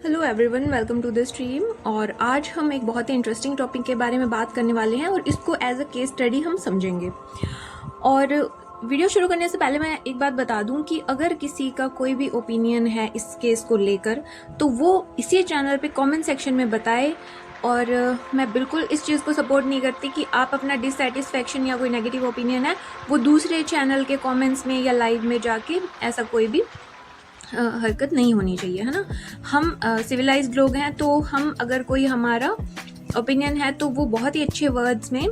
Hello everyone, welcome to the stream. और आज हम एक बहुत ही इंटरेस्टिंग टॉपिक के बारे में बात करने वाले हैं और इसको एज अ केस स्टडी हम समझेंगे। और वीडियो शुरू करने से पहले मैं एक बात बता दूं कि अगर किसी का कोई भी ओपिनियन है इस केस को लेकर तो वो इसी चैनल पे कमेंट सेक्शन में बताए। और मैं बिल्कुल इस चीज़ को सपोर्ट नहीं करती कि आप अपना डिससेटिस्फैक्शन या कोई नेगेटिव ओपिनियन है वो दूसरे चैनल के कमेंट्स में या लाइव में जाके, ऐसा कोई भी हरकत नहीं होनी चाहिए, है ना। हम सिविलाइज्ड लोग हैं, तो हम अगर कोई हमारा ओपिनियन है तो वो बहुत ही अच्छे वर्ड्स में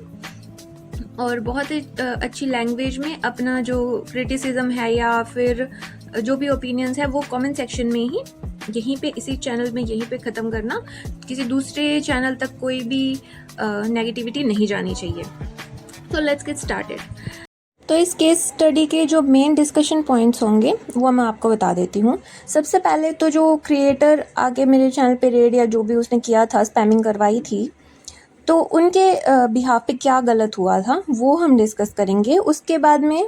और बहुत ही अच्छी लैंग्वेज में अपना जो क्रिटिसिज्म है या फिर जो भी ओपिनियंस है वो कमेंट सेक्शन में ही यहीं पे इसी चैनल में यहीं पे ख़त्म करना। किसी दूसरे चैनल तक कोई भी नेगेटिविटी नहीं जानी चाहिए। तो लेट्स गेट स्टार्टेड। तो इस केस स्टडी के जो मेन डिस्कशन पॉइंट्स होंगे वो मैं आपको बता देती हूँ। सबसे पहले तो जो क्रिएटर आगे मेरे चैनल पे रेड या जो भी उसने किया था, स्पैमिंग करवाई थी, तो उनके बिहाफ पे क्या गलत हुआ था वो हम डिस्कस करेंगे। उसके बाद में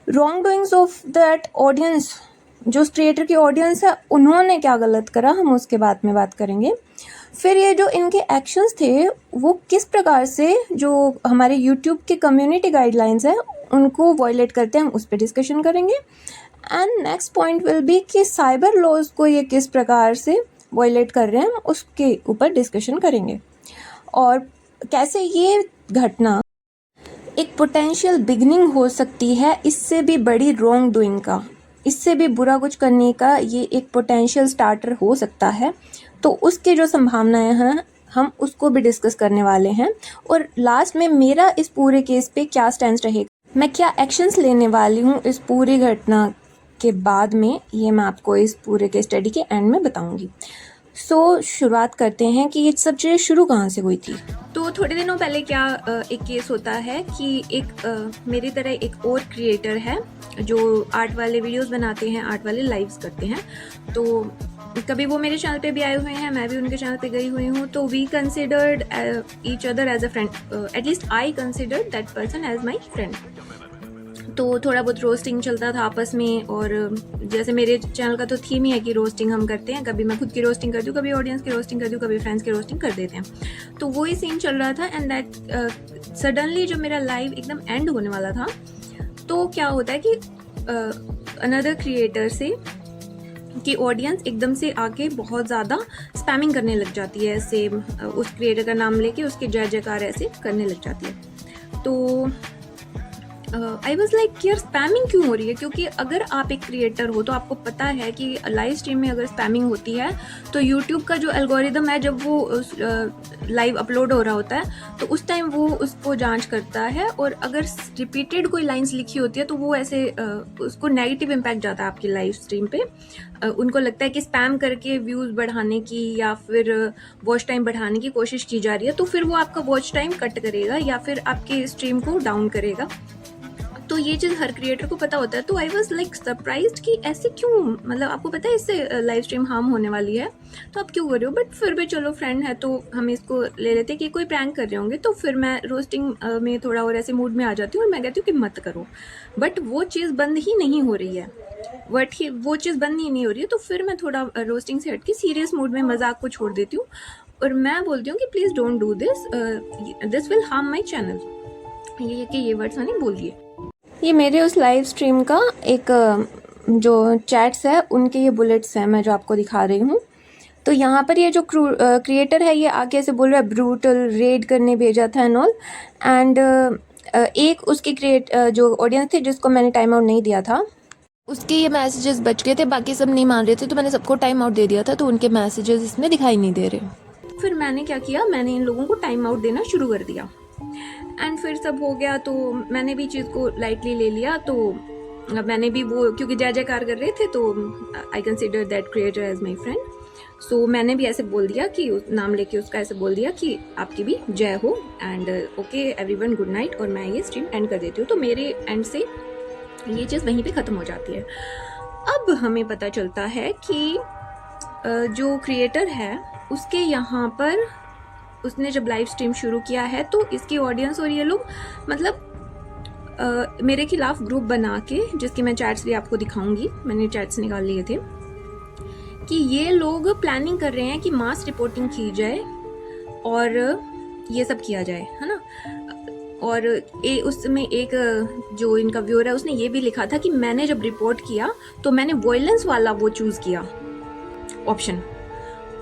wrong doings of that audience, जो उस क्रिएटर की ऑडियंस है उन्होंने क्या गलत करा, हम उसके बाद में बात करेंगे। फिर ये जो इनके एक्शंस थे वो किस प्रकार से जो हमारे यूट्यूब के कम्युनिटी गाइडलाइंस हैं उनको वॉयलेट करते हैं, हम उस पर डिस्कशन करेंगे। And next point will be कि साइबर लॉज को ये किस प्रकार से वॉयलेट कर रहे हैं, उसके ऊपर डिस्कशन करेंगे। और कैसे ये घटना एक पोटेंशियल बिगनिंग हो सकती है इससे भी बड़ी रॉन्ग डूइंग का, इससे भी बुरा कुछ करने का ये एक पोटेंशियल स्टार्टर हो सकता है। तो उसके जो संभावनाएं हैं हम उसको भी डिस्कस करने वाले हैं। और लास्ट में मेरा इस पूरे केस पे क्या स्टैंड रहेगा, मैं क्या एक्शंस लेने वाली हूँ इस पूरी घटना के बाद में, ये मैं आपको इस पूरे केस स्टडी के एंड में बताऊंगी। सो शुरुआत करते हैं कि ये सब चीज़ें शुरू कहाँ से हुई थी। तो थोड़े दिनों पहले क्या एक केस होता है कि एक मेरी तरह एक और क्रिएटर है जो आर्ट वाले वीडियोस बनाते हैं, आर्ट वाले लाइव्स करते हैं। तो कभी वो मेरे चैनल पे भी आए हुए हैं, मैं भी उनके चैनल पे गई हुई हूँ। तो we considered each other as a friend, at least I considered that person as my friend. तो थोड़ा बहुत रोस्टिंग चलता था आपस में। और जैसे मेरे चैनल का तो थीम ही है कि रोस्टिंग हम करते हैं, कभी मैं खुद की रोस्टिंग करती हूँ, कभी ऑडियंस की रोस्टिंग करती हूँ, कभी फ्रेंड्स की रोस्टिंग कर देते हैं। तो वही सीन चल रहा था। एंड दैट सडनली जब मेरा लाइव एकदम एंड होने वाला था तो क्या होता है कि अनदर क्रिएटर से कि ऑडियंस एकदम से आके बहुत ज़्यादा स्पैमिंग करने लग जाती है, ऐसे उस क्रिएटर का नाम लेके उसके जय जयकार ऐसे करने लग जाती है। तो आई वॉज लाइक यार स्पैमिंग क्यों हो रही है, क्योंकि अगर आप एक क्रिएटर हो तो आपको पता है कि लाइव स्ट्रीम में अगर स्पैमिंग होती है तो यूट्यूब का जो एल्गोरिदम है, जब वो लाइव अपलोड हो रहा होता है तो उस टाइम वो उसको जांच करता है। और अगर रिपीटेड कोई लाइंस लिखी होती है तो वो ऐसे उसको नेगेटिव इम्पैक्ट जाता है आपकी लाइव स्ट्रीम पे। उनको लगता है कि स्पैम करके व्यूज़ बढ़ाने की या फिर वॉच टाइम बढ़ाने की कोशिश की जा रही है, तो फिर वो आपका वॉच टाइम कट करेगा या फिर आपके स्ट्रीम को डाउन करेगा। तो ये चीज़ हर क्रिएटर को पता होता है। तो आई वॉज लाइक सरप्राइज्ड कि ऐसे क्यों, मतलब आपको पता है इससे लाइव स्ट्रीम हार्म होने वाली है तो आप क्यों कर रहे हो। बट फिर भी चलो फ्रेंड है तो हम इसको ले लेते कि कोई प्रैंक कर रहे होंगे। तो फिर मैं रोस्टिंग में थोड़ा और ऐसे मूड में आ जाती हूँ और मैं कहती हूँ कि मत करो। बट वो चीज़ बंद ही नहीं हो रही है, वो चीज़ बंद ही नहीं हो रही है। तो फिर मैं थोड़ा रोस्टिंग से हट के सीरियस मूड में मजाक को छोड़ देती हूँ और मैं बोलती हूँ कि please don't do this, this will harm my channel. ये वर्ड्स मैंने बोल दिए। ये मेरे उस लाइव स्ट्रीम का एक जो चैट्स है उनके ये बुलेट्स हैं मैं जो आपको दिखा रही हूँ। तो यहाँ पर ये जो क्रिएटर है ये आगे से बोल रहा है ब्रूटल, रेड करने भेजा था एंड ऑल। एंड एक उसकी जो ऑडियंस थी जिसको मैंने टाइम आउट नहीं दिया था, उसके ये मैसेजेस बच गए थे, बाकी सब नहीं मान रहे थे, तो मैंने सबको टाइम आउट दे दिया था, तो उनके मैसेजेस इसमें दिखाई नहीं दे रहे। फिर मैंने क्या किया, मैंने इन लोगों को टाइम आउट देना शुरू कर दिया। एंड फिर सब हो गया तो मैंने भी चीज़ को लाइटली ले लिया। तो मैंने भी वो, क्योंकि जय जयकार कर रहे थे तो I consider that creator as my friend. So मैंने भी ऐसे बोल दिया कि नाम लेके उसका ऐसे बोल दिया कि आपकी भी जय हो and okay everyone good night, और मैं ये स्ट्रीम एंड कर देती हूँ। तो मेरे एंड से ये चीज़ वहीं पे ख़त्म हो जाती है। अब हमें पता चलता है कि जो क्रिएटर है उसके यहाँ पर उसने जब लाइव स्ट्रीम शुरू किया है तो इसकी ऑडियंस और ये लोग मतलब मेरे खिलाफ ग्रुप बना के, जिसकी मैं चैट्स भी आपको दिखाऊंगी, मैंने चैट्स निकाल लिए थे, कि ये लोग प्लानिंग कर रहे हैं कि मास रिपोर्टिंग की जाए और ये सब किया जाए, है ना। और उसमें एक जो इनका व्यूअर है उसने ये भी लिखा था कि मैंने जब रिपोर्ट किया तो मैंने वॉयलेंस वाला वो चूज़ किया ऑप्शन।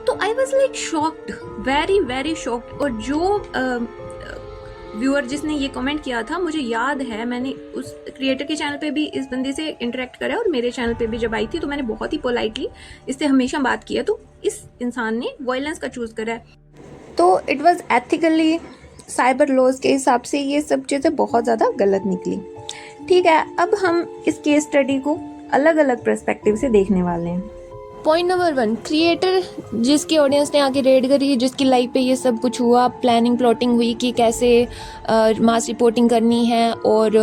तो I was like shocked, very very shocked. और जो व्यूअर जिसने ये कमेंट किया था, मुझे याद है मैंने उस क्रिएटर के चैनल पे भी इस बंदे से इंटरेक्ट करा और मेरे चैनल पे भी जब आई थी तो मैंने बहुत ही पोलाइटली इससे हमेशा बात किया। तो इस इंसान ने वॉयलेंस का चूज़ करा है। तो it was ethically cyber laws के हिसाब से ये सब चीज़ें बहुत ज़्यादा गलत निकली। ठीक है, अब हम इस केस स्टडी को अलग अलग पर्सपेक्टिव से देखने वाले हैं। पॉइंट नंबर 1, क्रिएटर जिसकी ऑडियंस ने आके रेड करी, जिसकी लाइफ पे ये सब कुछ हुआ, प्लानिंग प्लॉटिंग हुई कि कैसे मास रिपोर्टिंग करनी है और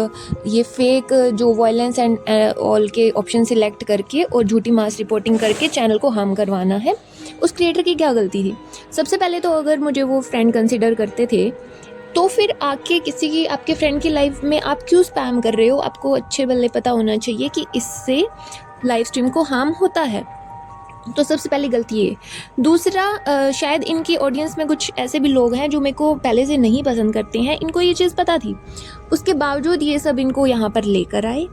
ये फेक जो वायलेंस एंड ऑल के ऑप्शन सिलेक्ट करके और झूठी मास रिपोर्टिंग करके चैनल को हार्म करवाना है, उस क्रिएटर की क्या गलती थी? सबसे पहले तो अगर मुझे वो फ्रेंड कंसिडर करते थे तो फिर आके किसी की आपके फ्रेंड की लाइफ में आप क्यों स्पैम कर रहे हो? आपको अच्छे भले पता होना चाहिए कि इससे लाइव स्ट्रीम को हार्म होता है। तो सबसे पहली गलती ये। दूसरा, शायद इनकी ऑडियंस में कुछ ऐसे भी लोग हैं जो मेरे को पहले से नहीं पसंद करते हैं, इनको ये चीज़ पता थी, उसके बावजूद ये सब इनको यहाँ पर लेकर आए।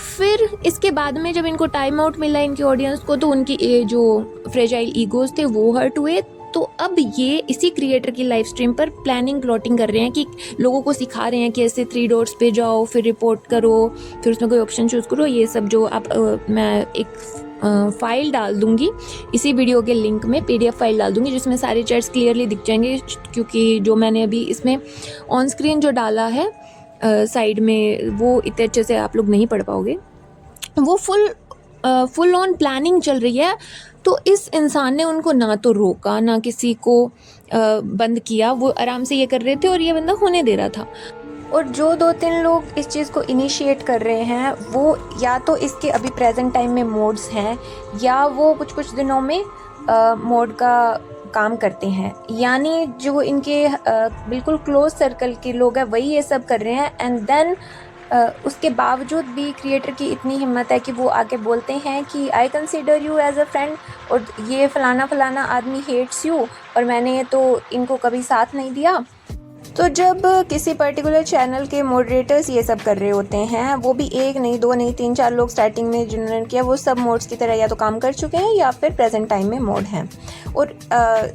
फिर इसके बाद में जब इनको टाइम आउट मिला इनकी ऑडियंस को, तो उनकी जो फ्रेजाइल ईगोज थे वो हर्ट हुए। तो अब ये इसी क्रिएटर की लाइव स्ट्रीम पर प्लानिंग प्लॉटिंग कर रहे हैं कि लोगों को सिखा रहे हैं कि ऐसे 3 डॉट्स पे जाओ, फिर रिपोर्ट करो, फिर उसमें कोई ऑप्शन चूज़ करो। ये सब जो आप मैं एक फाइल डाल दूंगी इसी वीडियो के लिंक में, PDF फाइल डाल दूंगी जिसमें सारे चैट्स क्लियरली दिख जाएंगे, क्योंकि जो मैंने अभी इसमें ऑन स्क्रीन जो डाला है साइड में वो इतने अच्छे से आप लोग नहीं पढ़ पाओगे। वो फुल ऑन प्लानिंग चल रही है। तो इस इंसान ने उनको ना तो रोका ना किसी को बंद किया, वो आराम से ये कर रहे थे और ये बंदा होने दे रहा था। और जो 2-3 लोग इस चीज़ को इनिशिएट कर रहे हैं वो या तो इसके अभी प्रेजेंट टाइम में मोड्स हैं या वो कुछ दिनों में मोड का काम करते हैं। यानी जो इनके बिल्कुल क्लोज सर्कल के लोग हैं वही ये सब कर रहे हैं। एंड देन उसके बावजूद भी क्रिएटर की इतनी हिम्मत है कि वो आके बोलते हैं कि I consider you as a friend और ये फलाना आदमी हेट्स यू और मैंने तो इनको कभी साथ नहीं दिया। तो जब किसी पर्टिकुलर चैनल के मॉडरेटर्स ये सब कर रहे होते हैं, वो भी 1 नहीं 2 नहीं 3-4 लोग स्टार्टिंग में जिन्होंने किया, वो सब मोड्स की तरह या तो काम कर चुके हैं या फिर प्रेजेंट टाइम में मोड हैं। और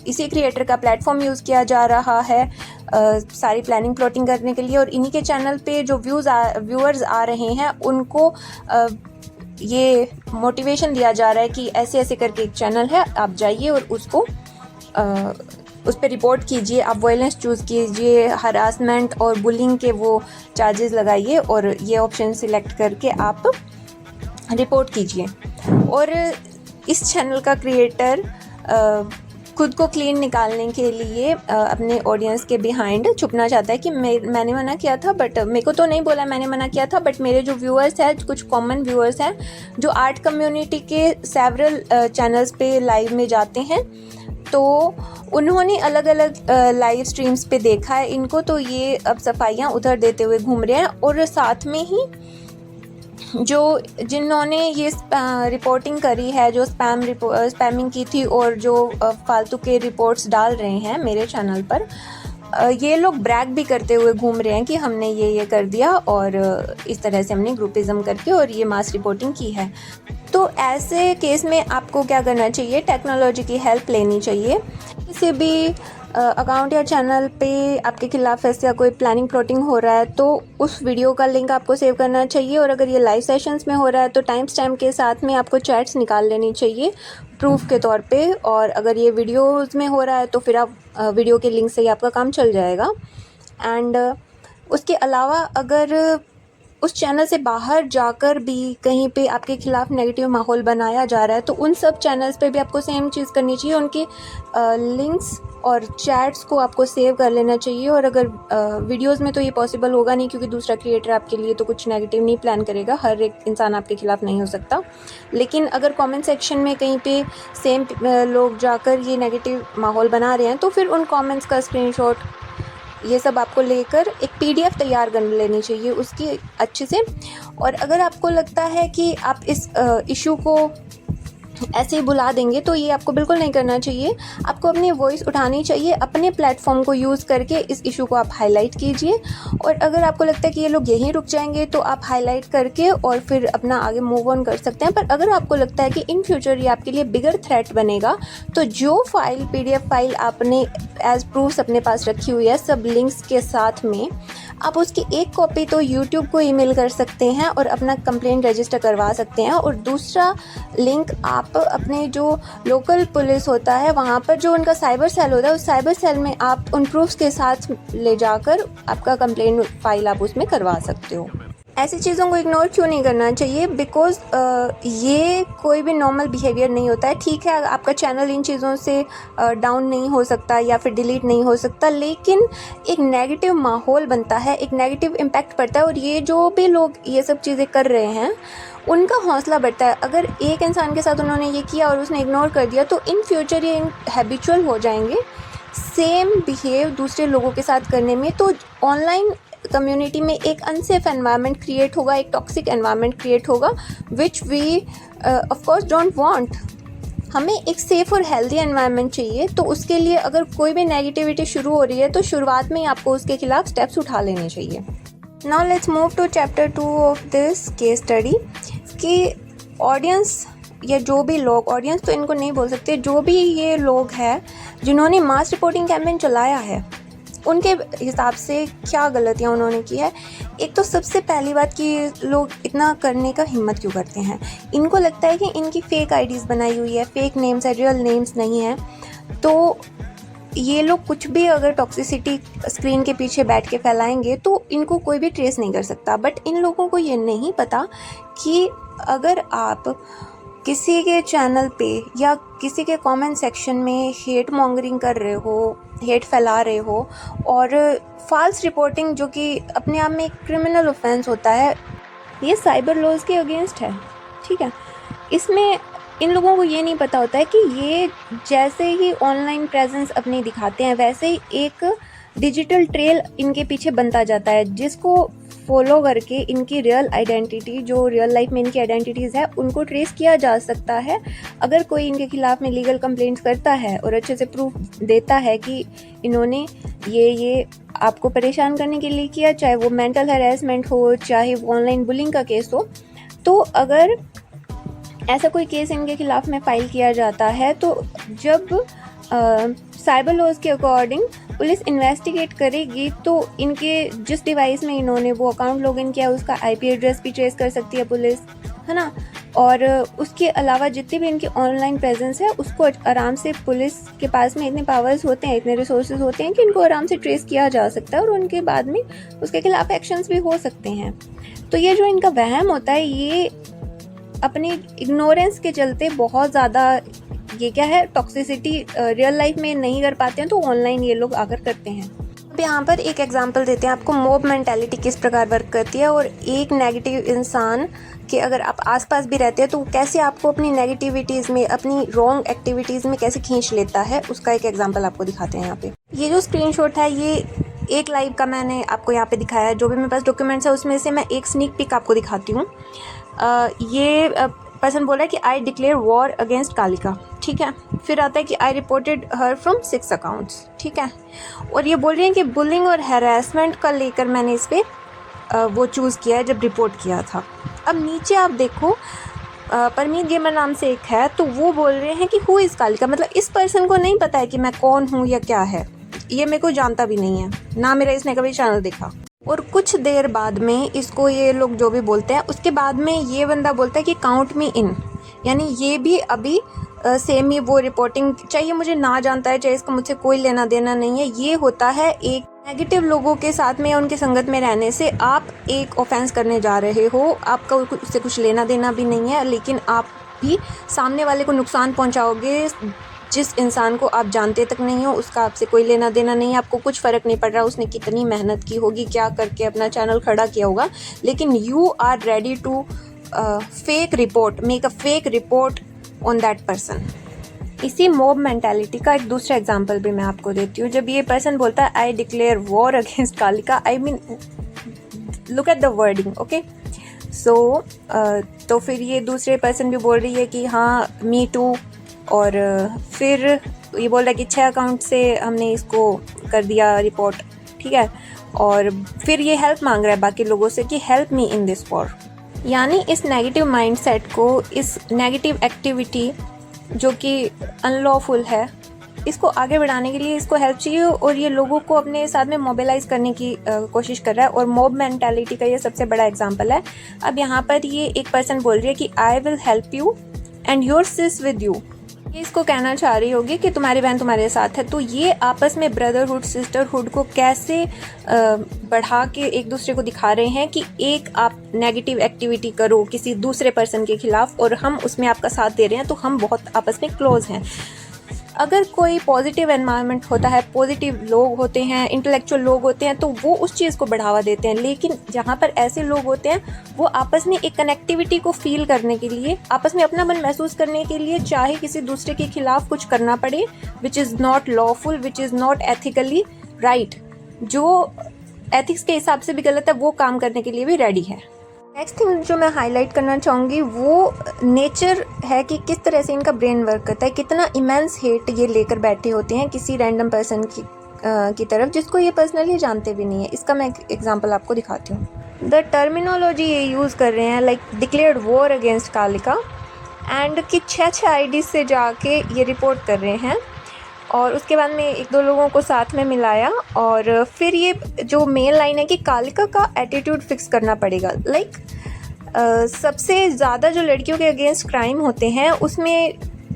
इसी क्रिएटर का प्लेटफॉर्म यूज़ किया जा रहा है सारी प्लानिंग प्लॉटिंग करने के लिए। और इन्हीं के चैनल पे जो व्यूअर्स आ रहे हैं उनको ये मोटिवेशन दिया जा रहा है कि ऐसे ऐसे करके एक चैनल है, आप जाइए और उसको उस पर रिपोर्ट कीजिए, आप वायलेंस चूज़ कीजिए, हरासमेंट और बुलिंग के वो चार्जेस लगाइए और ये ऑप्शन सिलेक्ट करके आप रिपोर्ट कीजिए। और इस चैनल का क्रिएटर खुद को क्लीन निकालने के लिए अपने ऑडियंस के बिहाइंड छुपना चाहता है कि मैंने मना किया था, बट मेरे को तो नहीं बोला मैंने मना किया था, बट मेरे जो व्यूअर्स हैं, कुछ कॉमन व्यूअर्स हैं जो आर्ट कम्युनिटी के सेवरल चैनल्स पे लाइव में जाते हैं, तो उन्होंने अलग अलग लाइव स्ट्रीम्स पे देखा है इनको, तो ये अब सफाइयाँ उधर देते हुए घूम रहे हैं। और साथ में ही जो जिन्होंने ये रिपोर्टिंग करी है, जो स्पैमिंग की थी और जो फालतू के रिपोर्ट्स डाल रहे हैं मेरे चैनल पर, ये लोग ब्रैग भी करते हुए घूम रहे हैं कि हमने ये कर दिया और इस तरह से हमने ग्रुपिज्म करके और ये मास रिपोर्टिंग की है। तो ऐसे केस में आपको क्या करना चाहिए? टेक्नोलॉजी की हेल्प लेनी चाहिए। किसी भी अकाउंट या चैनल पे आपके खिलाफ ऐसा कोई प्लानिंग प्लॉटिंग हो रहा है तो उस वीडियो का लिंक आपको सेव करना चाहिए। और अगर ये लाइव सेशंस में हो रहा है तो टाइम स्टैम्प के साथ में आपको चैट्स निकाल लेनी चाहिए प्रूफ के तौर पे। और अगर ये वीडियोज़ में हो रहा है तो फिर आप वीडियो के लिंक से ही आपका काम चल जाएगा। एंड उसके अलावा अगर उस चैनल से बाहर जाकर भी कहीं पे आपके खिलाफ नेगेटिव माहौल बनाया जा रहा है तो उन सब चैनल्स पे भी आपको सेम चीज़ करनी चाहिए। उनके लिंक्स और चैट्स को आपको सेव कर लेना चाहिए। और अगर वीडियोस में तो ये पॉसिबल होगा नहीं, क्योंकि दूसरा क्रिएटर आपके लिए तो कुछ नेगेटिव नहीं प्लान करेगा, हर एक इंसान आपके खिलाफ नहीं हो सकता। लेकिन अगर कमेंट सेक्शन में कहीं पे सेम लोग जाकर ये नेगेटिव माहौल बना रहे हैं तो फिर उन कमेंट्स का स्क्रीनशॉट ये सब आपको लेकर एक PDF तैयार कर लेनी चाहिए उसकी अच्छे से। और अगर आपको लगता है कि आप इस इशू को ऐसे ही बुला देंगे, तो ये आपको बिल्कुल नहीं करना चाहिए। आपको अपनी वॉइस उठानी चाहिए, अपने प्लेटफॉर्म को यूज़ करके इस इशू को आप हाईलाइट कीजिए। और अगर आपको लगता है कि ये लोग यहीं रुक जाएंगे तो आप हाईलाइट करके और फिर अपना आगे मूव ऑन कर सकते हैं। पर अगर आपको लगता है कि इन फ्यूचर ये आपके लिए बिगर थ्रेट बनेगा, तो जो फाइल PDF फाइल आपने एज प्रूफ्स अपने पास रखी हुई है सब लिंक्स के साथ में, आप उसकी एक कॉपी तो YouTube को ईमेल कर सकते हैं और अपना कंप्लेंट रजिस्टर करवा सकते हैं, और दूसरा लिंक आप अपने जो लोकल पुलिस होता है वहाँ पर जो उनका साइबर सेल होता है उस साइबर सेल में आप उन प्रूफ्स के साथ ले जाकर आपका कंप्लेंट फाइल आप उसमें करवा सकते हो। ऐसी चीज़ों को इग्नोर क्यों नहीं करना चाहिए? बिकॉज़ ये कोई भी नॉर्मल बिहेवियर नहीं होता है। ठीक है, आपका चैनल इन चीज़ों से डाउन नहीं हो सकता या फिर डिलीट नहीं हो सकता, लेकिन एक नेगेटिव माहौल बनता है, एक नेगेटिव इम्पैक्ट पड़ता है, और ये जो भी लोग ये सब चीज़ें कर रहे हैं उनका हौसला बढ़ता है। अगर एक इंसान के साथ उन्होंने ये किया और उसने इग्नोर कर दिया, तो इन फ्यूचर ये हैबिचुअल हो जाएंगे सेम बिहेव दूसरे लोगों के साथ करने में। तो ऑनलाइन कम्युनिटी में एक अनसेफ एनवायरनमेंट क्रिएट होगा, एक टॉक्सिक एनवायरनमेंट क्रिएट होगा, which we of course don't want. हमें एक सेफ और हेल्दी एनवायरनमेंट चाहिए, तो उसके लिए अगर कोई भी नेगेटिविटी शुरू हो रही है तो शुरुआत में ही आपको उसके खिलाफ स्टेप्स उठा लेने चाहिए। Now let's move to chapter 2 of this case study. कि ऑडियंस या जो भी लोग, ऑडियंस तो इनको नहीं बोल सकते, जो भी ये लोग हैं जिन्होंने मास रिपोर्टिंग कैंपेन चलाया है उनके हिसाब से क्या गलतियाँ उन्होंने की है। एक तो सबसे पहली बात कि लोग इतना करने का हिम्मत क्यों करते हैं? इनको लगता है कि इनकी फ़ेक आईडीज़ बनाई हुई है, फेक नेम्स है, रियल नेम्स नहीं है। तो ये लोग कुछ भी अगर टॉक्सिसिटी स्क्रीन के पीछे बैठ के फैलाएंगे तो इनको कोई भी ट्रेस नहीं कर सकता। बट इन लोगों को ये नहीं पता कि अगर आप किसी के चैनल पे या किसी के कमेंट सेक्शन में हेट मॉन्गरिंग कर रहे हो, हेट फैला रहे हो, और फॉल्स रिपोर्टिंग जो कि अपने आप में एक क्रिमिनल ऑफेंस होता है, ये साइबर लॉज के अगेंस्ट है। ठीक है, इसमें इन लोगों को ये नहीं पता होता है कि ये जैसे ही ऑनलाइन प्रेजेंस अपनी दिखाते हैं वैसे ही एक डिजिटल ट्रेल इनके पीछे बनता जाता है, जिसको फॉलो करके इनकी रियल आइडेंटिटी, जो रियल लाइफ में इनकी आइडेंटिटीज़ है, उनको ट्रेस किया जा सकता है। अगर कोई इनके खिलाफ में लीगल कंप्लेंट्स करता है और अच्छे से प्रूफ देता है कि इन्होंने ये आपको परेशान करने के लिए किया, चाहे वो मेंटल हैरेसमेंट हो, चाहे वो ऑनलाइन बुलिंग का केस हो, तो अगर ऐसा कोई केस इनके खिलाफ में फ़ाइल किया जाता है तो जब साइबर लॉज के अकॉर्डिंग पुलिस इन्वेस्टिगेट करेगी तो इनके जिस डिवाइस में इन्होंने वो अकाउंट लॉगिन किया उसका IP एड्रेस भी ट्रेस कर सकती है पुलिस, है ना। और उसके अलावा जितनी भी इनकी ऑनलाइन प्रेजेंस है उसको आराम से, पुलिस के पास में इतने पावर्स होते हैं, इतने रिसोर्सेज होते हैं कि इनको आराम से ट्रेस किया जा सकता है और उनके बाद में उसके खिलाफ एक्शंस भी हो सकते हैं। तो ये जो इनका वहम होता है, ये अपनी इग्नोरेंस के चलते बहुत ज़्यादा, ये क्या है, टॉक्सिसिटी रियल लाइफ में नहीं कर पाते हैं तो ऑनलाइन ये लोग आकर करते हैं। अब यहाँ पर एक एग्जांपल देते हैं आपको, मॉब मेंटालिटी किस प्रकार वर्क करती है और एक नेगेटिव इंसान के अगर आप आसपास भी रहते हैं तो कैसे आपको अपनी नेगेटिविटीज़ में, अपनी रॉन्ग एक्टिविटीज़ में कैसे खींच लेता है, उसका एक एग्जांपल आपको दिखाते हैं यहाँ पे। ये जो स्क्रीनशॉट है ये एक लाइव का मैंने आपको यहाँ पे दिखाया है। जो भी मेरे पास डॉक्यूमेंट्स है उसमें से मैं एक स्नीक पिक आपको दिखाती हूँ। ये पर्सन बोल रहा है कि I declare war against Kalika, ठीक है। फिर आता है कि आई रिपोर्टेड हर फ्रॉम 6 अकाउंट्स, ठीक है। और ये बोल रही हैं कि बुलिंग और हैरेसमेंट का लेकर मैंने इस पर वो चूज़ किया है जब रिपोर्ट किया था। अब नीचे आप देखो, परमीत गेमर नाम से एक है, तो वो बोल रहे हैं कि हु इज़ कालिका, मतलब इस पर्सन को नहीं पता है कि मैं कौन हूँ या क्या है, ये मेरे को जानता भी नहीं है, ना मेरा इसने कभी चैनल देखा। और कुछ देर बाद में इसको ये लोग जो भी बोलते हैं, उसके बाद में ये बंदा बोलता है कि काउंट मी इन, यानी ये भी अभी सेम ही वो रिपोर्टिंग, चाहिए मुझे ना जानता है, चाहे इसका मुझसे कोई लेना देना नहीं है। ये होता है एक नेगेटिव लोगों के साथ में या उनकी संगत में रहने से आप एक ऑफेंस करने जा रहे हो, आपका उससे कुछ लेना देना भी नहीं है, लेकिन आप भी सामने वाले को नुकसान पहुंचाओगे। जिस इंसान को आप जानते तक नहीं हो, उसका आपसे कोई लेना देना नहीं है, आपको कुछ फ़र्क नहीं पड़ रहा उसने कितनी मेहनत की होगी, क्या करके अपना चैनल खड़ा किया होगा, लेकिन you are ready to fake report, make a fake report on that person. इसी मॉब मेंटालिटी का एक दूसरा एग्जांपल भी मैं आपको देती हूँ। जब ये पर्सन बोलता है I declare war against Kalika, I mean look at the wording, okay. तो फिर ये दूसरे पर्सन भी बोल रही है कि हाँ मी टू, और फिर ये बोल रहा है कि 6 अकाउंट से हमने इसको कर दिया रिपोर्ट, ठीक है। और फिर ये हेल्प मांग रहा है बाकी लोगों से कि help me in this war. यानी इस नेगेटिव माइंडसेट को, इस नेगेटिव एक्टिविटी जो कि अनलॉफुल है, इसको आगे बढ़ाने के लिए इसको हेल्प चाहिए, और ये लोगों को अपने साथ में मोबिलाइज करने की कोशिश कर रहा है। और मॉब मेंटालिटी का ये सबसे बड़ा एग्जांपल है। अब यहाँ पर ये एक पर्सन बोल रही है कि I will help you and your cis with you. ये इसको कहना चाह रही होगी कि तुम्हारी बहन तुम्हारे साथ है। तो ये आपस में ब्रदरहुड सिस्टरहुड को कैसे बढ़ा के एक दूसरे को दिखा रहे हैं कि एक आप नेगेटिव एक्टिविटी करो किसी दूसरे पर्सन के खिलाफ और हम उसमें आपका साथ दे रहे हैं, तो हम बहुत आपस में क्लोज हैं। अगर कोई पॉजिटिव एनवायरनमेंट होता है, पॉजिटिव लोग होते हैं, इंटेलेक्चुअल लोग होते हैं, तो वो उस चीज़ को बढ़ावा देते हैं। लेकिन जहाँ पर ऐसे लोग होते हैं, वो आपस में एक कनेक्टिविटी को फील करने के लिए, आपस में अपनापन महसूस करने के लिए, चाहे किसी दूसरे के खिलाफ कुछ करना पड़े, which is not lawful, which is not ethically right, जो एथिक्स के हिसाब से भी गलत है, वो काम करने के लिए भी रेडी है। नेक्स्ट थिंग जो मैं हाईलाइट करना चाहूँगी वो नेचर है कि किस तरह से इनका ब्रेन वर्क करता है, कितना इमेंस हेट ये लेकर बैठे होते हैं किसी रैंडम पर्सन की तरफ जिसको ये पर्सनली जानते भी नहीं है। इसका मैं एक एग्जांपल आपको दिखाती हूँ। द टर्मिनोलॉजी ये यूज़ कर रहे हैं like declared war against Kalika, and कि 6 आईडी से जाके ये रिपोर्ट कर रहे हैं। और उसके बाद में 1-2 लोगों को साथ में मिलाया, और फिर ये जो मेन लाइन है कि कालिका का एटीट्यूड फिक्स करना पड़ेगा। लाइक सबसे ज़्यादा जो लड़कियों के अगेंस्ट क्राइम होते हैं उसमें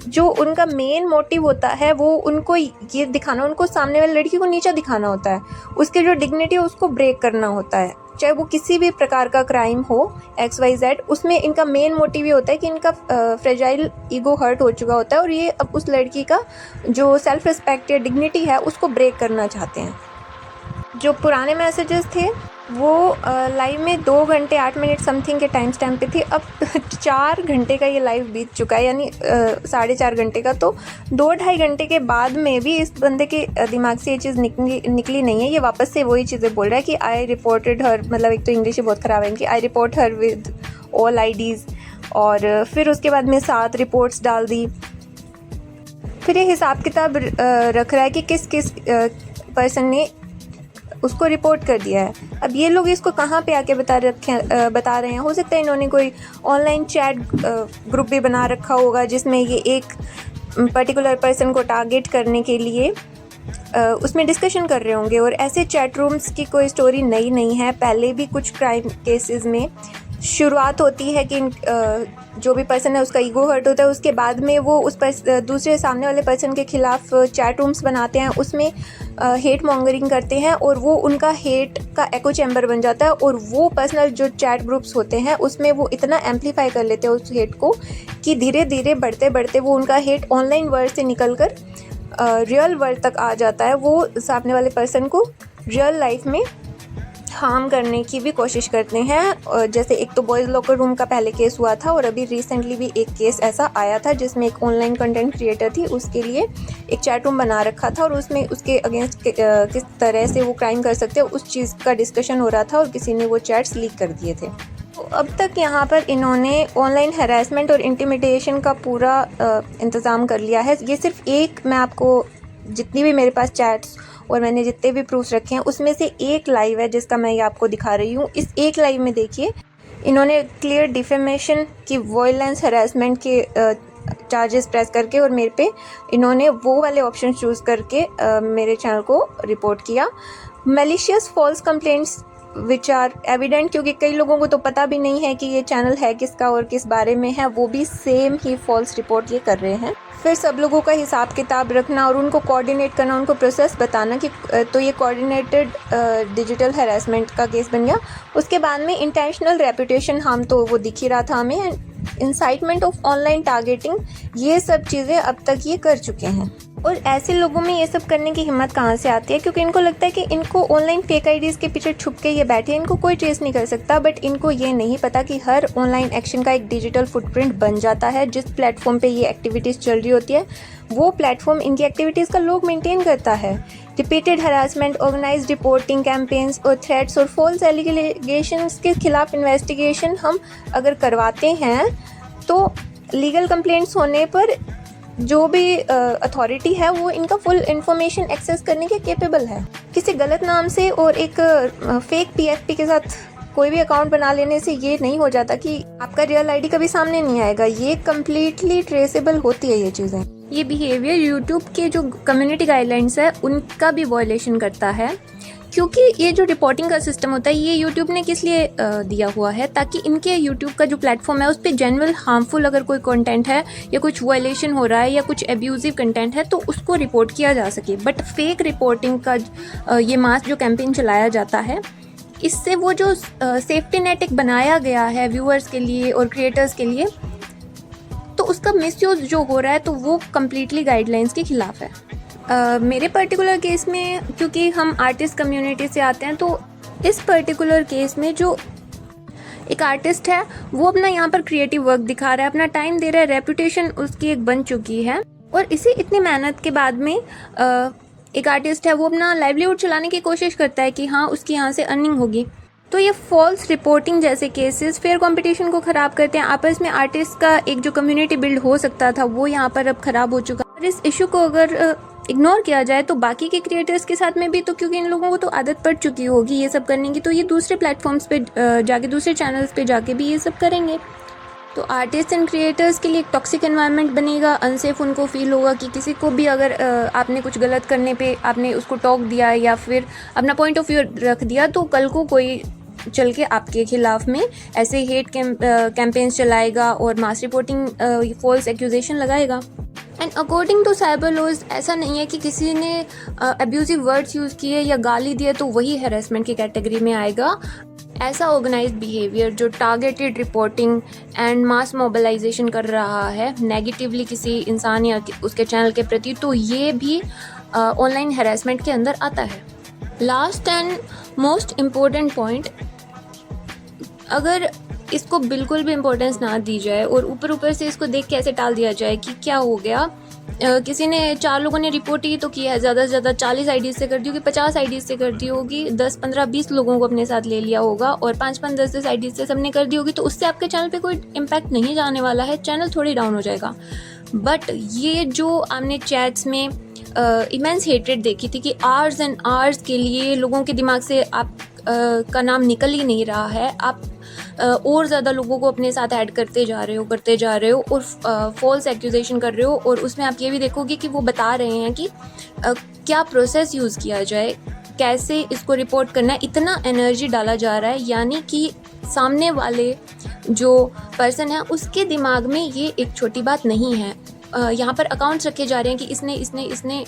जो उनका मेन मोटिव होता है वो उनको ये दिखाना, उनको सामने वाली लड़की को नीचा दिखाना होता है, उसके जो डिग्निटी है उसको ब्रेक करना होता है, चाहे वो किसी भी प्रकार का क्राइम हो XYZ। उसमें इनका मेन मोटिव ये होता है कि इनका फ्रेजाइल ईगो हर्ट हो चुका होता है और ये अब उस लड़की का जो सेल्फ रिस्पेक्ट या डिग्निटी है उसको ब्रेक करना चाहते हैं। जो पुराने मैसेजेस थे वो लाइव में 2 घंटे 8 मिनट समथिंग के टाइम स्टैम्प पे थी। अब 4 घंटे का ये लाइव बीत चुका है, यानी 4.5 घंटे का। तो 2-2.5 घंटे के बाद में भी इस बंदे के दिमाग से ये चीज़ निकली नहीं है। ये वापस से वही चीज़ें बोल रहा है कि आई रिपोर्टेड हर, मतलब एक तो इंग्लिश ही बहुत ख़राब है कि I report her with all IDs, और फिर उसके बाद में 7 रिपोर्ट्स डाल दी। फिर ये हिसाब किताब रख रहा है कि किस किस पर्सन ने उसको रिपोर्ट कर दिया है। अब ये लोग इसको कहाँ पे आके बता रहे हैं। हो सकता है इन्होंने कोई ऑनलाइन चैट ग्रुप भी बना रखा होगा जिसमें ये एक पर्टिकुलर पर्सन को टारगेट करने के लिए उसमें डिस्कशन कर रहे होंगे। और ऐसे चैट रूम्स की कोई स्टोरी नई नहीं है, पहले भी कुछ क्राइम केसेस में शुरुआत होती है कि जो भी पर्सन है उसका ईगो हर्ट होता है, उसके बाद में वो उस दूसरे सामने वाले पर्सन के खिलाफ चैट रूम्स बनाते हैं, उसमें हेट मॉन्गरिंग करते हैं और वो उनका हेट का एको चैम्बर बन जाता है। और वो पर्सनल जो चैट ग्रुप्स होते हैं उसमें वो इतना एम्पलीफाई कर लेते हैं उस हेट को कि धीरे धीरे बढ़ते बढ़ते वो उनका हेट ऑनलाइन वर्ल्ड से निकल कर रियल वर्ल्ड तक आ जाता है। वो सामने वाले पर्सन को रियल लाइफ में हार्म करने की भी कोशिश करते हैं। जैसे एक तो बॉयज़ लॉकर रूम का पहले केस हुआ था, और अभी रिसेंटली भी एक केस ऐसा आया था जिसमें एक ऑनलाइन कंटेंट क्रिएटर थी, उसके लिए एक चैट रूम बना रखा था और उसमें उसके अगेंस्ट किस तरह से वो क्राइम कर सकते हैं उस चीज़ का डिस्कशन हो रहा था, और किसी ने वो चैट्स लीक कर दिए थे। तो अब तक यहाँ पर इन्होंने ऑनलाइन हैरेसमेंट और इंटिमिडेशन का पूरा इंतज़ाम कर लिया है। ये सिर्फ एक, मैं आपको जितनी भी मेरे पास चैट्स और मैंने जितने भी प्रूफ्स रखे हैं उसमें से एक लाइव है जिसका मैं ये आपको दिखा रही हूँ। इस एक लाइव में देखिए इन्होंने क्लियर डिफेमेशन की वायलेंस हैरेसमेंट के चार्जेस प्रेस करके और मेरे पे इन्होंने वो वाले ऑप्शन चूज़ करके मेरे चैनल को रिपोर्ट किया। Malicious false complaints which are evident, क्योंकि कई लोगों को तो पता भी नहीं है कि ये चैनल है किसका और किस बारे में है, वो भी सेम ही फॉल्स रिपोर्ट ये कर रहे हैं। फिर सब लोगों का हिसाब किताब रखना और उनको कोऑर्डिनेट करना, उनको प्रोसेस बताना कि तो ये कोऑर्डिनेटेड डिजिटल हैरेसमेंट का केस बन गया। उसके बाद में इंटेंशनल रेपुटेशन हार्म तो वो दिख ही रहा था हमें, इंसाइटमेंट ऑफ ऑनलाइन टारगेटिंग, ये सब चीज़ें अब तक ये कर चुके हैं। और ऐसे लोगों में ये सब करने की हिम्मत कहाँ से आती है, क्योंकि इनको लगता है कि इनको ऑनलाइन फेक आईडीज़ के पीछे छुप के ये बैठे हैं, इनको कोई ट्रेस नहीं कर सकता। बट इनको ये नहीं पता कि हर ऑनलाइन एक्शन का एक डिजिटल फुटप्रिंट बन जाता है। जिस प्लेटफॉर्म पे ये एक्टिविटीज़ चल रही होती है वो प्लेटफॉर्म इनकी एक्टिविटीज़ का लोग मेंटेन करता है। Repeated harassment, organised reporting campaigns और थ्रेट्स और फॉल्स एलिगेशंस के खिलाफ इन्वेस्टिगेशन हम अगर करवाते हैं तो लीगल कंप्लेंट्स होने पर जो भी अथॉरिटी है वो इनका फुल इंफॉर्मेशन एक्सेस करने के केपेबल है। किसी गलत नाम से और एक फेक पीएफपी के साथ कोई भी अकाउंट बना लेने से ये नहीं हो जाता कि आपका रियल आईडी कभी सामने नहीं आएगा। ये कम्प्लीटली ट्रेसेबल होती है ये चीज़ें। ये बिहेवियर यूट्यूब के जो कम्युनिटी गाइडलाइंस है उनका भी वॉयलेशन करता है, क्योंकि ये जो रिपोर्टिंग का सिस्टम होता है ये यूट्यूब ने किस लिए दिया हुआ है, ताकि इनके यूट्यूब का जो प्लेटफॉर्म है उस पर जनरल हार्मफुल अगर कोई कंटेंट है या कुछ वायलेशन हो रहा है या कुछ एब्यूजिव कंटेंट है तो उसको रिपोर्ट किया जा सके। बट फेक रिपोर्टिंग का ये मास जो कैंपेन चलाया जाता है, इससे वो जो सेफ्टी नेट एक बनाया गया है व्यूअर्स के लिए और क्रिएटर्स के लिए, तो उसका मिसयूज जो हो रहा है तो वो कम्प्लीटली गाइडलाइंस के खिलाफ है। मेरे पर्टिकुलर केस में क्योंकि हम आर्टिस्ट कम्युनिटी से आते हैं, तो इस पर्टिकुलर केस में जो एक आर्टिस्ट है वो अपना यहाँ पर क्रिएटिव वर्क दिखा रहा है, अपना टाइम दे रहा है, रेपुटेशन उसकी एक बन चुकी है, और इसी इतनी मेहनत के बाद में एक आर्टिस्ट है वो अपना लाइवलीहुड चलाने की कोशिश करता है कि हाँ उसकी यहाँ से अर्निंग होगी। तो ये फॉल्स रिपोर्टिंग जैसे केसेस फेयर कंपटीशन को ख़राब करते हैं। आपस में आर्टिस्ट का एक जो कम्युनिटी बिल्ड हो सकता था वो यहाँ पर अब ख़राब हो चुका है। और इस इशू को अगर इग्नोर किया जाए तो बाकी के क्रिएटर्स के साथ में भी, तो क्योंकि इन लोगों को तो आदत पड़ चुकी होगी ये सब करने की, तो ये दूसरे प्लेटफॉर्म्स पे जाके, दूसरे चैनल्स पे जाके भी ये सब करेंगे। तो आर्टिस्ट एंड क्रिएटर्स के लिए एक टॉक्सिक एनवायरनमेंट बनेगा, अनसेफ उनको फील होगा कि किसी को भी अगर आपने कुछ गलत करने पे आपने उसको टॉक दिया या फिर अपना पॉइंट ऑफ व्यू रख दिया तो कल को कोई चल के आपके खिलाफ में ऐसे हेट कैंपेन्स चलाएगा और मास रिपोर्टिंग फॉल्स एक्यूजेशन लगाएगा। And according to cyber laws ऐसा नहीं है कि किसी ने अब्यूजिव वर्ड्स यूज़ किए या गाली दिए तो वही हैरेसमेंट की कैटेगरी में आएगा। ऐसा ऑर्गेनाइज्ड बिहेवियर जो targeted reporting and mass mobilisation कर रहा है नेगेटिवली किसी इंसान या उसके चैनल के प्रति, तो ये भी ऑनलाइन हैरेसमेंट के अंदर आता है। Last and most important point, अगर इसको बिल्कुल भी इम्पोर्टेंस ना दी जाए और ऊपर से इसको देख के ऐसे टाल दिया जाए कि क्या हो गया, किसी ने 4 लोगों ने रिपोर्ट ही तो किया है, ज़्यादा से ज़्यादा 40 आईडी से कर दी होगी, 50 आईडी से कर दी होगी, 10, 15, 20 लोगों को अपने साथ ले लिया होगा और 5, 10 आईडी से सबने कर दी होगी, तो उससे आपके चैनल पे कोई इम्पैक्ट नहीं जाने वाला है, चैनल थोड़ी डाउन हो जाएगा। बट ये जो आपने चैट्स में इमेंस हेट्रेड देखी थी कि आवर्स एंड आवर्स के लिए लोगों के दिमाग से आप का नाम निकल ही नहीं रहा है, आप और ज़्यादा लोगों को अपने साथ ऐड करते जा रहे हो और फॉल्स एक्यूजेशन कर रहे हो, और उसमें आप ये भी देखोगे कि वो बता रहे हैं कि क्या प्रोसेस यूज़ किया जाए, कैसे इसको रिपोर्ट करना है, इतना एनर्जी डाला जा रहा है, यानी कि सामने वाले जो पर्सन है उसके दिमाग में ये एक छोटी बात नहीं है। यहाँ पर अकाउंट्स रखे जा रहे हैं कि इसने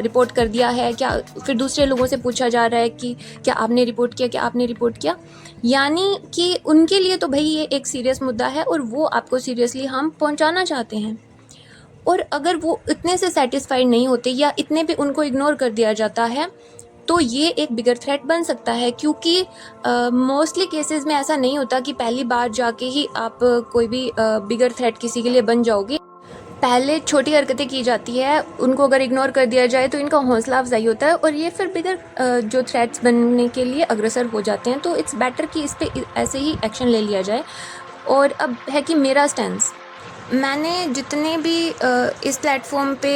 रिपोर्ट कर दिया है क्या, फिर दूसरे लोगों से पूछा जा रहा है कि क्या आपने रिपोर्ट किया, यानी कि उनके लिए तो भाई ये एक सीरियस मुद्दा है और वो आपको सीरियसली हम पहुंचाना चाहते हैं। और अगर वो इतने से सेटिस्फाइड नहीं होते या इतने पे उनको इग्नोर कर दिया जाता है तो ये एक बिगर थ्रेट बन सकता है, क्योंकि मोस्टली केसेस में ऐसा नहीं होता कि पहली बार जाके ही आप कोई भी बिगर थ्रेट किसी के लिए बन जाओगे। पहले छोटी हरकतें की जाती है, उनको अगर इग्नोर कर दिया जाए तो इनका हौसला अफजाई होता है और ये फिर बिगर जो थ्रेट्स बनने के लिए अग्रसर हो जाते हैं। तो इट्स बेटर कि इस पर ऐसे ही एक्शन ले लिया जाए। और अब है कि मेरा स्टैंस, मैंने जितने भी इस प्लेटफॉर्म पे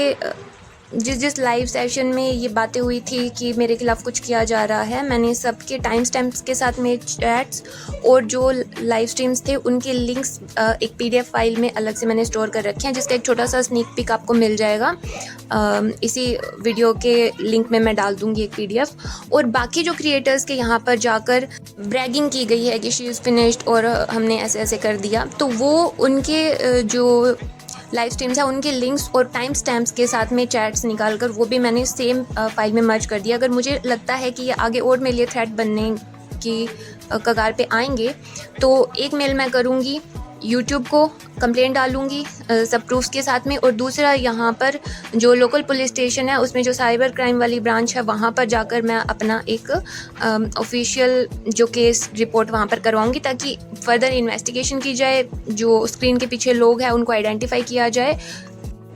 जिस लाइव सेशन में ये बातें हुई थी कि मेरे खिलाफ कुछ किया जा रहा है, मैंने सबके टाइम स्टैम्प्स के साथ में चैट्स और जो लाइव स्ट्रीम्स थे उनके लिंक्स एक PDF फाइल में अलग से मैंने स्टोर कर रखे हैं, जिसका एक छोटा सा स्नीक पिक आपको मिल जाएगा। इसी वीडियो के लिंक में मैं डाल दूँगी एक PDF। और बाकी जो क्रिएटर्स के यहाँ पर जाकर ब्रैगिंग की गई है कि शी इज़ फिनिश्ड और हमने ऐसे ऐसे कर दिया, तो वो उनके जो लाइव स्ट्रीम्स है उनके लिंक्स और टाइम स्टैम्प्स के साथ में चैट्स निकाल कर वो भी मैंने सेम फाइल में मर्ज कर दिया। अगर मुझे लगता है कि ये आगे और मेरे लिए थ्रेट बनने की कगार पे आएंगे तो एक मेल मैं करूँगी यूट्यूब को, कंप्लेंट डालूंगी सब प्रूफ्स के साथ में, और दूसरा यहाँ पर जो लोकल पुलिस स्टेशन है उसमें जो साइबर क्राइम वाली ब्रांच है वहाँ पर जाकर मैं अपना एक ऑफिशियल जो केस रिपोर्ट वहाँ पर करवाऊंगी, ताकि फर्दर इन्वेस्टिगेशन की जाए, जो स्क्रीन के पीछे लोग हैं उनको आइडेंटिफाई किया जाए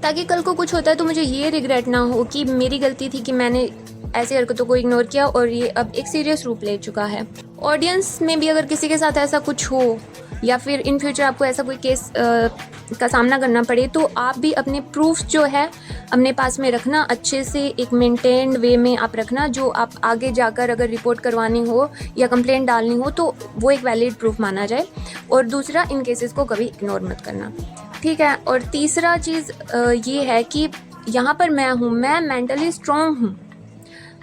ताकि कल को कुछ होता है तो मुझे ये रिग्रेट ना हो कि मेरी गलती थी कि मैंने ऐसी हरकतों को इग्नोर किया और ये अब एक सीरियस रूप ले चुका है। ऑडियंस में भी अगर किसी के साथ ऐसा कुछ हो या फिर इन फ्यूचर आपको ऐसा कोई केस का सामना करना पड़े तो आप भी अपने प्रूफ्स जो है अपने पास में रखना, अच्छे से एक मेंटेन्ड वे में आप रखना, जो आप आगे जाकर अगर रिपोर्ट करवानी हो या कंप्लेंट डालनी हो तो वो एक वैलिड प्रूफ माना जाए। और दूसरा, इन केसेस को कभी इग्नोर मत करना, ठीक है। और तीसरा चीज़ ये है कि यहाँ पर मैं मेंटली स्ट्रॉन्ग हूँ,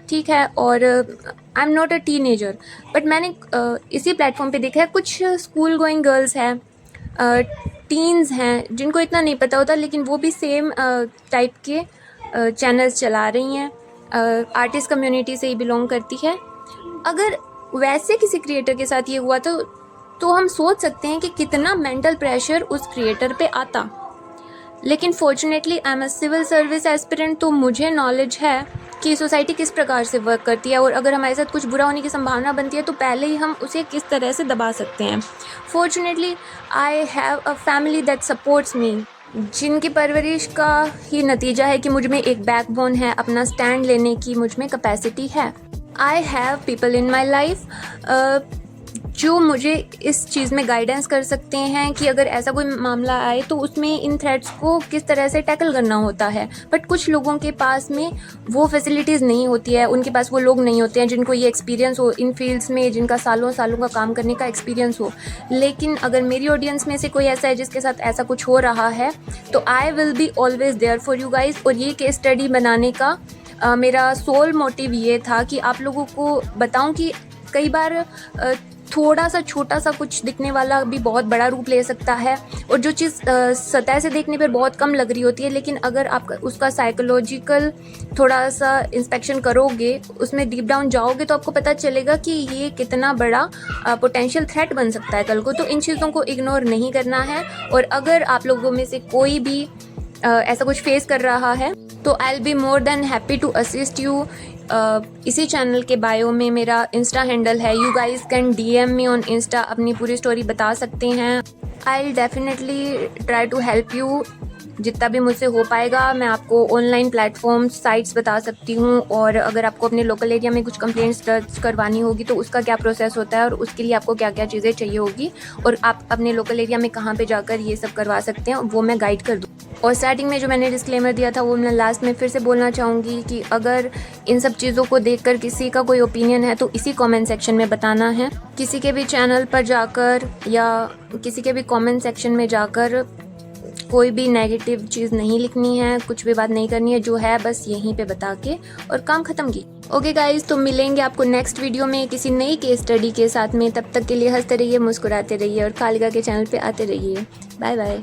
ठीक है, और I am not a teenager. But मैंने इसी प्लेटफॉर्म पे देखा है कुछ स्कूल गोइंग गर्ल्स हैं, टीन्स हैं, जिनको इतना नहीं पता होता लेकिन वो भी सेम टाइप के चैनल्स चला रही हैं, आर्टिस्ट कम्युनिटी से ही बिलोंग करती है। अगर वैसे किसी क्रिएटर के साथ ये हुआ तो हम सोच सकते हैं कि कितना मेंटल प्रेशर उस क्रिएटर पे आता। लेकिन fortunately I am a civil service aspirant, तो मुझे नॉलेज है कि सोसाइटी किस प्रकार से वर्क करती है और अगर हमारे साथ कुछ बुरा होने की संभावना बनती है तो पहले ही हम उसे किस तरह से दबा सकते हैं। Fortunately I have a family that supports me, जिनकी परवरिश का ही नतीजा है कि मुझ में एक बैकबोन है, अपना स्टैंड लेने की मुझ में कैपेसिटी है। I have people in my life जो मुझे इस चीज़ में गाइडेंस कर सकते हैं कि अगर ऐसा कोई मामला आए तो उसमें इन थ्रेट्स को किस तरह से टैकल करना होता है। बट कुछ लोगों के पास में वो फैसिलिटीज़ नहीं होती है, उनके पास वो लोग नहीं होते हैं जिनको ये एक्सपीरियंस हो इन फील्ड्स में, जिनका सालों सालों का काम करने का एक्सपीरियंस हो। लेकिन अगर मेरी ऑडियंस में से कोई ऐसा है जिसके साथ ऐसा कुछ हो रहा है तो I will be always there for you guys. और ये केस स्टडी बनाने का मेरा सोल मोटिव ये था कि आप लोगों को बताऊं कि कई बार थोड़ा सा छोटा सा कुछ दिखने वाला भी बहुत बड़ा रूप ले सकता है, और जो चीज़ सतह से देखने पर बहुत कम लग रही होती है लेकिन अगर आप उसका साइकोलॉजिकल थोड़ा सा इंस्पेक्शन करोगे, उसमें डीप डाउन जाओगे तो आपको पता चलेगा कि ये कितना बड़ा पोटेंशियल थ्रेट बन सकता है कल को। तो इन चीज़ों को इग्नोर नहीं करना है। और अगर आप लोगों में से कोई भी ऐसा कुछ फेस कर रहा है तो I will be more than happy to assist you. इसी चैनल के बायो में मेरा इंस्टा हैंडल है, you guys can DM me on insta, अपनी पूरी स्टोरी बता सकते हैं। I will definitely try to help you जितना भी मुझसे हो पाएगा। मैं आपको ऑनलाइन प्लेटफॉर्म्स, साइट्स बता सकती हूँ, और अगर आपको अपने लोकल एरिया में कुछ कंप्लेंट्स दर्ज करवानी होगी तो उसका क्या प्रोसेस होता है और उसके लिए आपको क्या क्या चीज़ें चाहिए होगी और आप अपने लोकल एरिया में कहाँ पे जाकर ये सब करवा सकते हैं, वो मैं गाइड कर दूँ। और स्टार्टिंग में जो मैंने डिस्क्लेमर दिया था वो मैं लास्ट में फिर से बोलना चाहूँगी कि अगर इन सब चीज़ों को देखकर किसी का कोई ओपिनियन है तो इसी कमेंट सेक्शन में बताना है। किसी के भी चैनल पर जाकर या किसी के भी कमेंट सेक्शन में जाकर कोई भी नेगेटिव चीज़ नहीं लिखनी है, कुछ भी बात नहीं करनी है, जो है बस यहीं पे बता के और काम ख़त्म की। ओके गाइज, तो मिलेंगे आपको नेक्स्ट वीडियो में किसी नई केस स्टडी के साथ में। तब तक के लिए हंसते रहिए, मुस्कुराते रहिए और खालिका के चैनल पे आते रहिए। Bye bye.